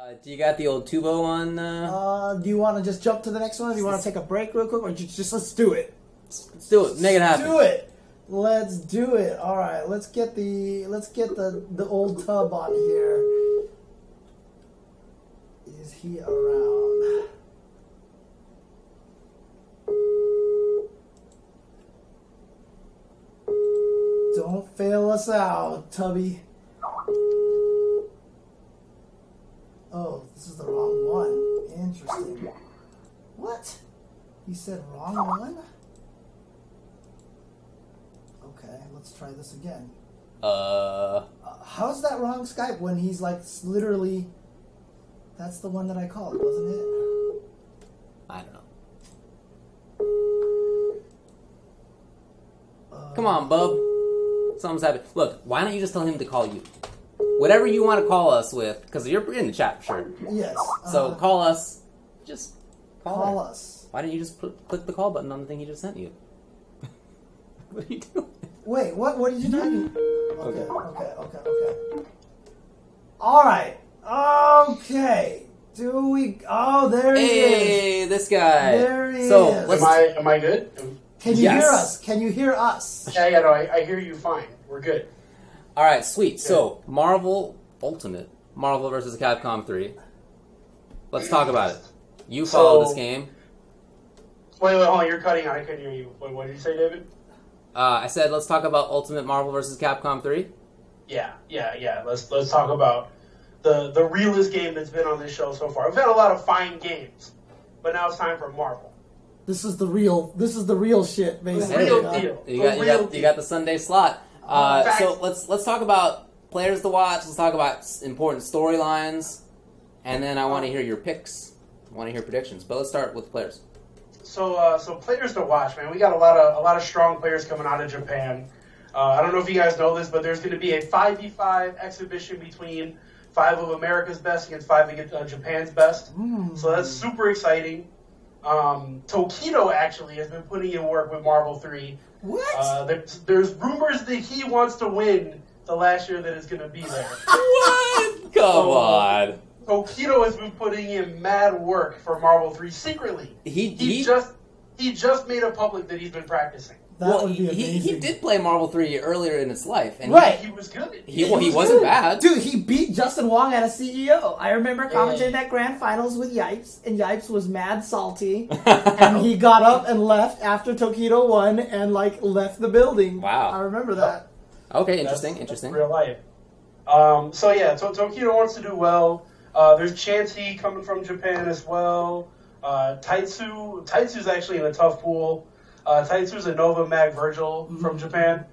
Do you got the old Tubo on? Do you want to just jump to the next one? Or do you want to take a break real quick, or just let's do it? Let's do it. Make it happen. Do it. Let's do it. All right. Let's get the old tub on here. Is he around? Don't fail us out, Tubby. Oh, this is the wrong one. Interesting. What? He said wrong one? Okay, let's try this again. How's that wrong Skype when he's like literally... That's the one that I called, wasn't it? I don't know. Come on, bub. Something's happening. Look, why don't you just tell him to call you? Whatever you want to call us with, because you're in the chat, sure. Yes. So call us. Just call us. Why didn't you just click the call button on the thing he just sent you? What are you doing? Wait, what are you doing? Okay. All right. Okay. Do we... Oh, there he is. Hey, this guy. There he is. Am I good? Can you hear us? Can you hear us? Yeah, no, I hear you fine. We're good. All right, sweet. So, Marvel Ultimate, Marvel vs. Capcom 3. Let's talk about it. You followed this game. Wait, hold on. You're cutting out. I couldn't hear you. What did you say, David? I said let's talk about Ultimate Marvel vs. Capcom 3. Yeah. Let's talk about the realest game that's been on this show so far. We've had a lot of fine games, but now it's time for Marvel. This is the real shit, basically. The real deal. You got the Sunday slot. So let's talk about players to watch. Let's talk about important storylines, and then I want to hear your picks. I want to hear predictions. But let's start with players. So players to watch, man. We got a lot of strong players coming out of Japan. I don't know if you guys know this, but there's going to be a 5v5 exhibition between 5 of America's best against 5 of Japan's best. So that's super exciting. Tokido actually has been putting in work with Marvel 3. What? There's rumors that he wants to win the last year that it's going to be there. What? Come on. Tokido has been putting in mad work for Marvel 3 secretly. He just made it public that he's been practicing. That would be amazing. He did play Marvel 3 earlier in his life. And he was good. He wasn't bad. Dude, he beat Justin Wong at a CEO. I remember commentating that grand finals with Yipes, and Yipes was mad salty. And he got up and left after Tokido won and, left the building. Wow. I remember that. Okay, interesting. Real life. Tokido wants to do well. There's Chansey coming from Japan as well. Taitsu's actually in a tough pool. Taitsu's a Nova Mag Virgil from Japan.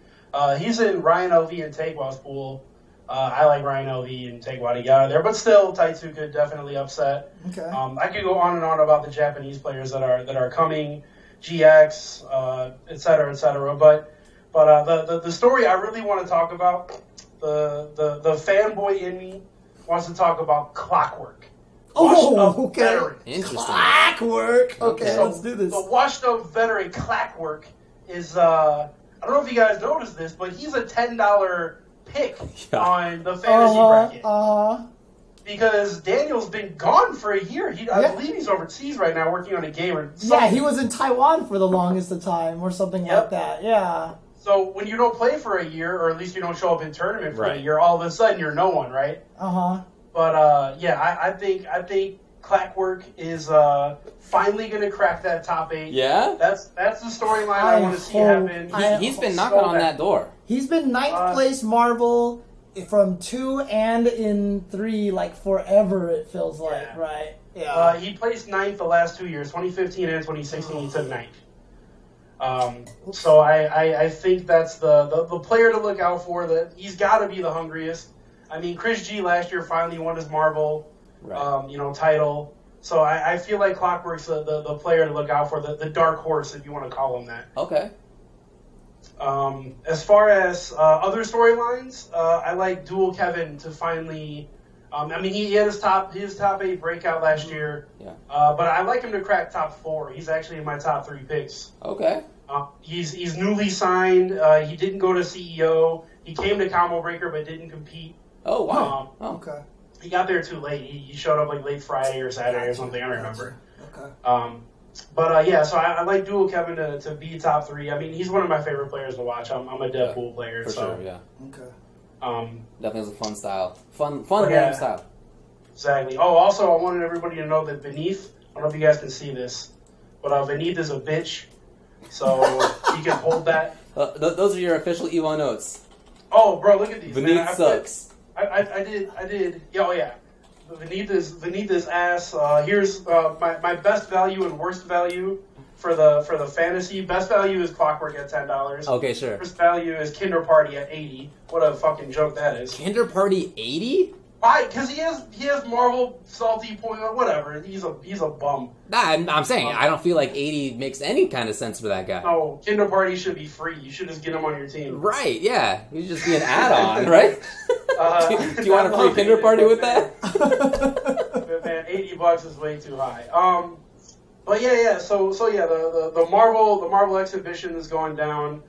He's in Ryan LV and Taekwa's pool. I like Ryan LV and Taekwa to get out of there, but still, Taitsu could definitely upset. Okay. I could go on and on about the Japanese players that are coming, GX, et cetera, et cetera. But the story I really want to talk about, the fanboy in me wants to talk about Clockwork. Okay. Veteran. Interesting. Clockwork. Okay, So let's do this. The washed-up veteran Clockwork is, I don't know if you guys noticed this, but he's a $10 pick on the fantasy bracket. Because Daniel's been gone for a year. I believe he's overseas right now working on a game or something. Yeah, he was in Taiwan for the longest of time or something like that. Yeah. So when you don't play for a year, or at least you don't show up in tournament for a year, all of a sudden you're no one, right? But I think Clockwork is finally going to crack that top 8. Yeah? That's the storyline I want to see happen. He's been knocking on that door. He's been 9th place Marvel from 2 and in 3, forever it feels like, right? Yeah. He placed 9th the last 2 years, 2015 and 2016, he took 9th. So I think that's the player to look out for. That he's got to be the hungriest. I mean, Chris G last year finally won his Marvel, title. So I feel like Clockwork's the player to look out for, the dark horse, if you want to call him that. Okay. As far as other storylines, I like Dual Kevin to finally. He had his top 8 breakout last year. Yeah. But I like him to crack top 4. He's actually in my top 3 picks. Okay. He's newly signed. He didn't go to CEO. He came to Combo Breaker but didn't compete. Oh, wow. Okay. he got there too late. He showed up like late Friday or Saturday or something. I don't remember. Okay. But yeah, so I like Dual Kevin to be top 3. I mean, he's one of my favorite players to watch. I'm a Deadpool player. For so. sure, yeah. Okay. Definitely has a fun style. Fun yeah, style. Exactly. Oh, also, I wanted everybody to know that Beneath, I don't know if you guys can see this, but Beneath is a bitch, so you can hold that. Those are your official Evo notes. Oh, bro, look at these. Beneath sucks. I did. Yeah, oh, yeah. Beneath is ass. Here's my best value and worst value for the fantasy. Best value is Clockwork at $10. Okay, sure. Worst value is Kinder Party at $80. What a fucking joke that is. Kinder Party 80? Why? Because he has Marvel salty point. Whatever. He's a bum. Nah, I'm saying I don't feel like 80 makes any kind of sense for that guy. No, Kinder Party should be free. You should just get him on your team. Right? Yeah, you just be an add-on, right? Do you want a free Kinder Party with that? But man, $80 is way too high. But yeah. So yeah, the Marvel exhibition is going down.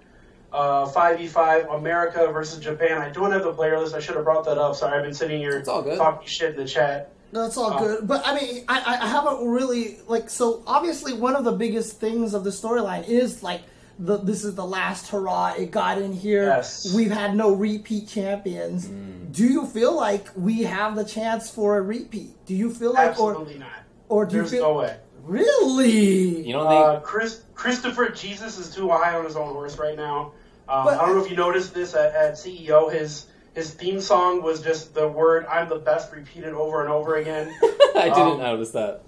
5v5 America versus Japan. I don't have the player list. I should have brought that up. Sorry, I've been sitting here talking shit in the chat. No, it's all good. But I mean, I haven't really so obviously one of the biggest things of the storyline is like this is the last hurrah. It got in here. Yes. We've had no repeat champions. Do you feel like we have the chance for a repeat? Do you feel like absolutely not? Or do There's you feel no way. Really? You don't think Christopher Jesus is too high on his own horse right now? I don't know if you noticed this at CEO. His theme song was just the word "I'm the best" repeated over and over again. I didn't notice that.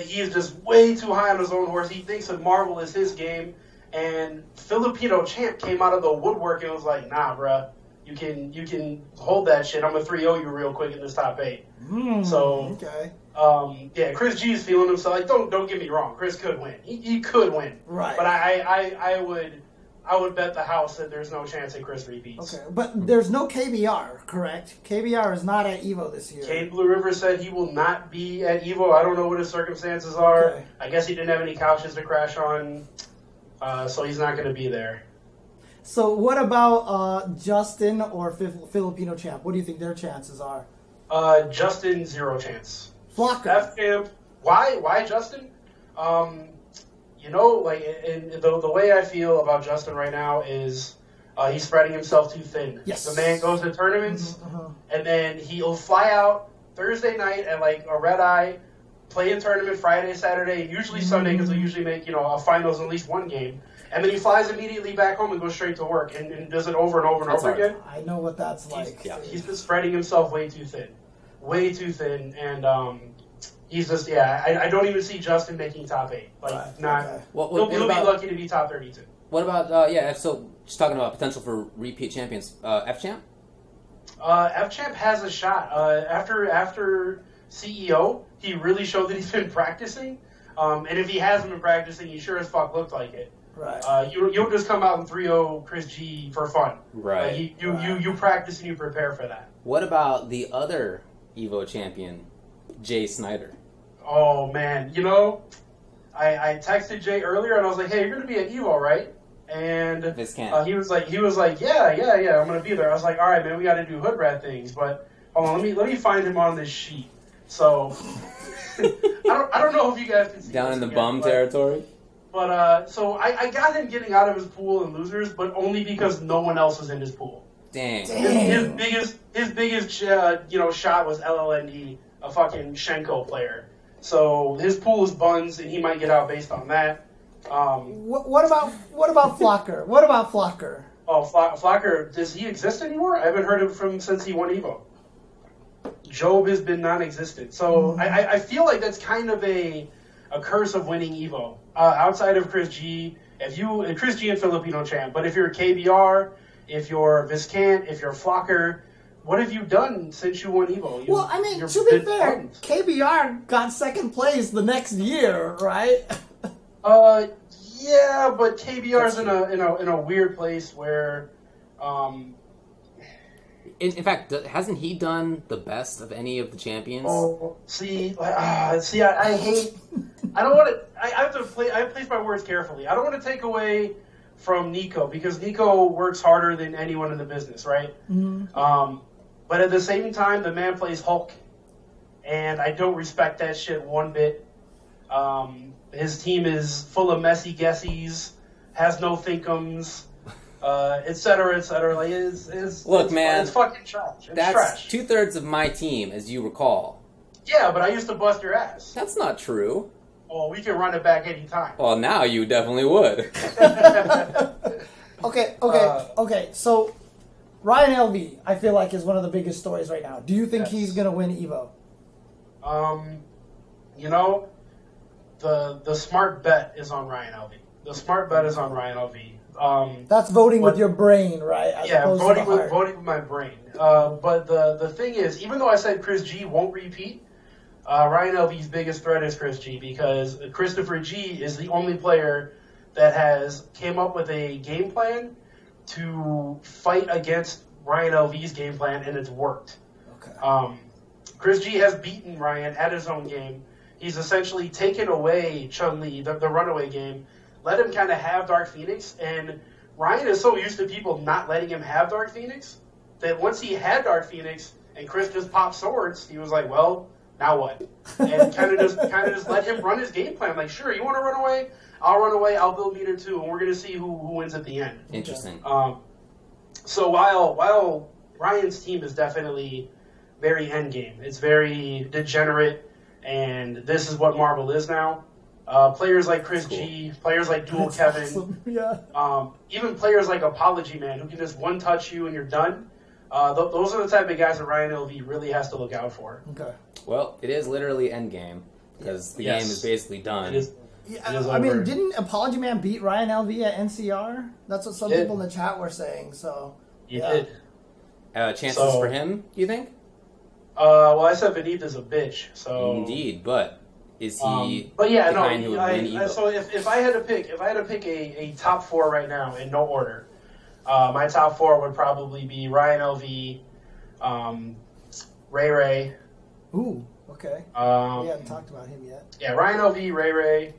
He is just way too high on his own horse. He thinks that Marvel is his game. And Filipino Champ came out of the woodwork and was like, "Nah, bruh, you can hold that shit. I'm gonna 3-0 you real quick in this top 8." So okay. Yeah, Chris G is feeling himself. Like, don't get me wrong, Chris could win. He could win. Right. But I would bet the house that there's no chance that Chris repeats. Okay, but there's no KBR, correct? KBR is not at EVO this year. Kate Blue River said he will not be at EVO. I don't know what his circumstances are. Okay. I guess he didn't have any couches to crash on, so he's not going to be there. So what about Justin or Filipino Champ? What do you think their chances are? Justin, 0 chance. Flocker. F-Camp. Why Justin? You know, like, the way I feel about Justin right now is he's spreading himself too thin. Yes. The man goes to tournaments, and then he'll fly out Thursday night at, like, a red eye, play a tournament Friday, Saturday, and usually Sunday, because they usually make, a finals in at least one game. And then he flies immediately back home and goes straight to work and does it over and over and over again. I know what that's like. He's been spreading himself way too thin. Way too thin, and he's just, I don't even see Justin making top 8. Like, not. Okay. He'll be lucky to be top 32. What about, so just talking about potential for repeat champions, F-Champ? F-Champ has a shot. After CEO, he really showed that he's been practicing. And if he hasn't been practicing, he sure as fuck looked like it. Right. You don't just come out and 3-0 Chris G for fun. Right. You practice and you prepare for that. What about the other EVO champion, Jay Snyder? Oh, man. I texted Jay earlier, and I was like, hey, you're going to be at EVO, right? And he was like, yeah, I'm going to be there. I was like, all right, man, we got to do hood rat things, but hold on, let me find him on this sheet. So, I don't know if you guys can see down in the bum territory? But, so I got him getting out of his pool in losers, but only because no one else was in his pool. Dang. His biggest shot was LLND, a fucking Shenko player. So his pool is buns, and he might get out based on that. What about Flocker? What about Flocker? Oh, Flocker, does he exist anymore? I haven't heard of him since he won Evo. Job has been non-existent. So I feel like that's kind of a curse of winning Evo. Outside of Chris G, Chris G and Filipino Champ, but if you're KBR, if you're Viscant, if you're Flocker, what have you done since you won Evo? Well, I mean, to be fair, KBR got second place the next year, right? Yeah, but KBR's in a weird place where, In fact, hasn't he done the best of any of the champions? Oh, I hate. I don't want to. I have to play. I place my words carefully. I don't want to take away from Nico because Nico works harder than anyone in the business, right? But at the same time, the man plays Hulk, and I don't respect that shit one bit. His team is full of messy guessies, has no thinkums, et cetera, et cetera. Like, Look, man, it's fucking trash. It's that's trash. 2/3 of my team, as you recall. Yeah, but I used to bust your ass. That's not true. Oh, we can run it back anytime. Well, now you definitely would. Okay. So Ryan LV, I feel like, is one of the biggest stories right now. Do you think he's gonna win Evo? You know, the smart bet is on Ryan LV. The smart bet is on Ryan LV. That's voting with your brain, right? Voting with my brain. But the thing is, even though I said Chris G won't repeat, Ryan LV's biggest threat is Chris G, because Christopher G is the only player that has came up with a game plan to fight against Ryan LV's game plan, and it's worked. Okay. Chris G has beaten Ryan at his own game. He's essentially taken away Chun-Li, the runaway game, let him kind of have Dark Phoenix, and Ryan is so used to people not letting him have Dark Phoenix that once he had Dark Phoenix and Chris just popped swords, he was like, well, now what? And kind of just let him run his game plan. Like, sure, you want to run away? I'll run away. I'll build meter 2, and we're going to see who wins at the end. Interesting. So while Ryan's team is definitely very endgame, it's very degenerate, and this is what Marvel is now. Players like Chris G, players like Dual Kevin, awesome. Yeah. Even players like Apology Man, who can just one-touch you and you're done. Those are the type of guys that Ryan LV really has to look out for. Okay. Well, it is literally endgame, because the game is basically done. It is. I mean, didn't Apology Man beat Ryan LV at NCR? That's what some people in the chat were saying. So He did. Chances for him, you think? Well, I said Benita's a bitch. So indeed, but is he? But yeah, the kind who would win Evo? So if I had to pick, a top 4 right now in no order, my top 4 would probably be Ryan LV, Ray Ray. Ooh, okay. We haven't talked about him yet. Yeah, Ryan LV, Ray Ray,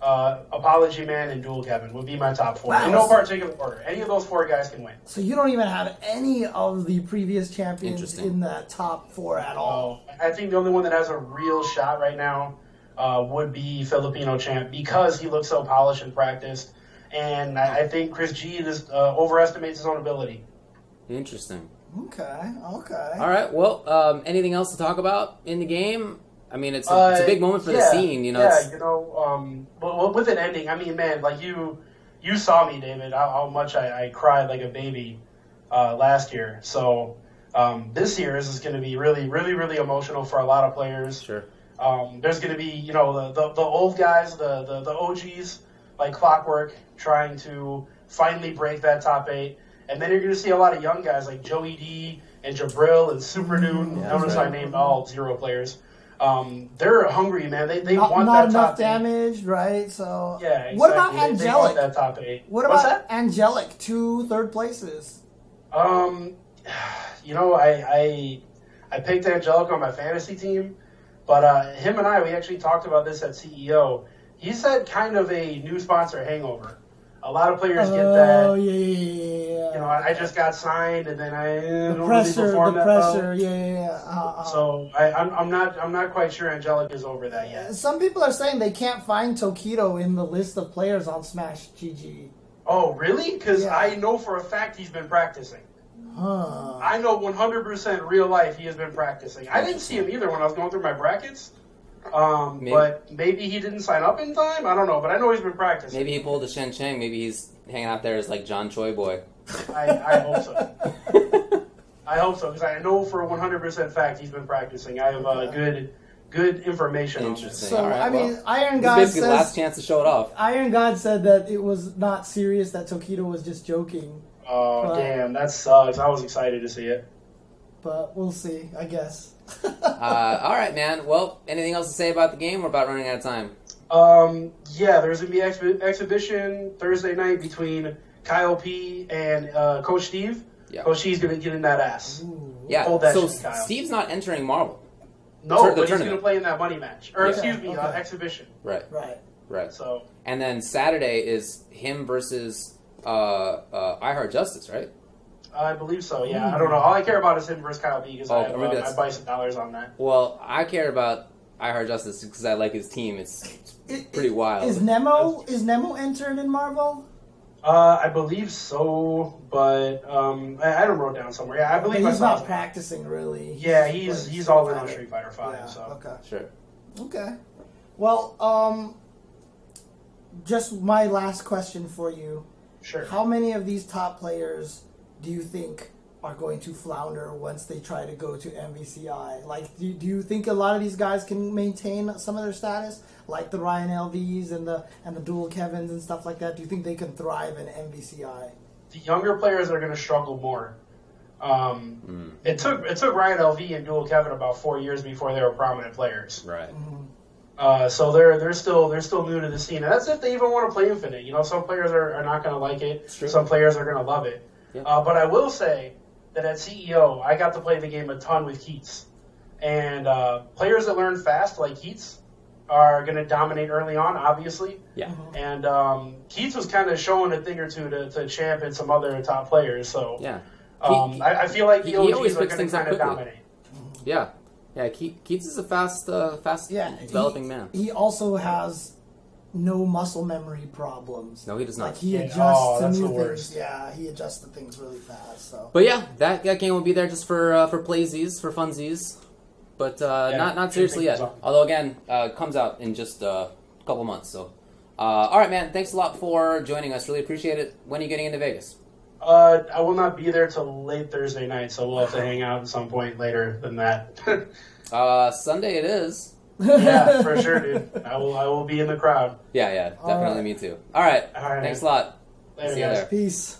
Apology Man, and Dual Kevin would be my top 4. Wow. In no particular order. Any of those 4 guys can win. So you don't even have any of the previous champions in that top 4 at all? I think the only one that has a real shot right now would be Filipino champ, because he looks so polished and practiced. And I think Chris G just overestimates his own ability. Interesting. Okay. All right. Well, anything else to talk about in the game? I mean, it's a big moment for the scene, you know. Well, with an ending, I mean, man, like you saw me, David, how much I cried like a baby last year. So this year is going to be really, really, really emotional for a lot of players. Sure. There's going to be, the old guys, the OGs, like Clockwork, trying to finally break that top 8. And then you're going to see a lot of young guys like Joey D and Jabril and Super Dude. Notice I named all 0 players. They're hungry, man. They want not that enough top damage, right? So yeah, exactly. What about Angelic? They want that top 8. What What's about that? Angelic? 2 third places. I picked Angelic on my fantasy team, but him and we actually talked about this at CEO. He's had kind of a new sponsor hangover. A lot of players get that. Oh yeah. I just got signed, and then I don't pressure, really perform the that pressure, well. So I'm not quite sure Angelic is over that yet. Some people are saying they can't find Tokido in the list of players on Smash GG. Oh, really? Because I know for a fact he's been practicing. Huh. I know 100% real life he has been practicing. I didn't see him either when I was going through my brackets. But maybe he didn't sign up in time. I don't know, but I know he's been practicing. Maybe he pulled a Shen Cheng. Maybe he's hanging out there as like John Choi Boy. I hope so. I hope so, because I know for 100% fact he's been practicing. I have good information on this. So, right, I mean, Iron God basically says... the last chance to show it off. Iron God said that it was not serious, that Tokido was just joking. Oh, damn, that sucks. I was excited to see it. But we'll see, I guess. All right, man. Well, anything else to say about the game? We're about running out of time. There's going to be exhibition Thursday night between Kyle P. and Coach Steve. Yeah. Coach Steve's going to get in that ass. Ooh. Yeah, hold that so shit, Kyle. Steve's not entering Marvel. No, but he's going to play in that money match. Or, exhibition. Right. So. And then Saturday is him versus I Heart Justice, right? I believe so, yeah. I don't know. All I care about is him versus Kyle B because I buy some dollars on that. Well, I care about I Heart Justice because I like his team. It's pretty wild. Is Nemo entered in Marvel? I believe so, but I don't wrote down somewhere. Yeah, I believe he's not practicing really. Yeah, he's all in on Street Fighter V. Yeah, so okay, sure. Okay, well, just my last question for you. Sure. How many of these top players do you think are going to flounder once they try to go to MVCI? Like, do you think a lot of these guys can maintain some of their status, like the Ryan LVs and the Dual Kevins and stuff like that? Do you think they can thrive in MVCI? The younger players are going to struggle more. It took Ryan LV and Dual Kevin about 4 years before they were prominent players. Right. So they're still new to the scene, and that's if they even want to play Infinite. You know, some players are not going to like it. Some players are going to love it. Yeah. But I will say that at CEO, I got to play the game a ton with Keats, and players that learn fast like Keats are going to dominate early on, obviously. Yeah. And Keats was kind of showing a thing or two to Champ and some other top players. So yeah, I feel like the OGs are going to kind of dominate. Yeah. Yeah, Keats is a fast developing man. He also has no muscle memory problems. No, he does not. Like, he adjusts to new things. Yeah, he adjusts to things really fast. So. But yeah, that game will be there just for playsies, for funsies. But not seriously yet. Although, again, it comes out in just a couple months. So, all right, man, thanks a lot for joining us. Really appreciate it. When are you getting into Vegas? I will not be there till late Thursday night, so we'll have to hang out at some point later than that. Sunday it is. Yeah, for sure, dude. I will be in the crowd. Yeah, definitely me too. All right. Thanks a lot. Later, See you guys. there. Peace.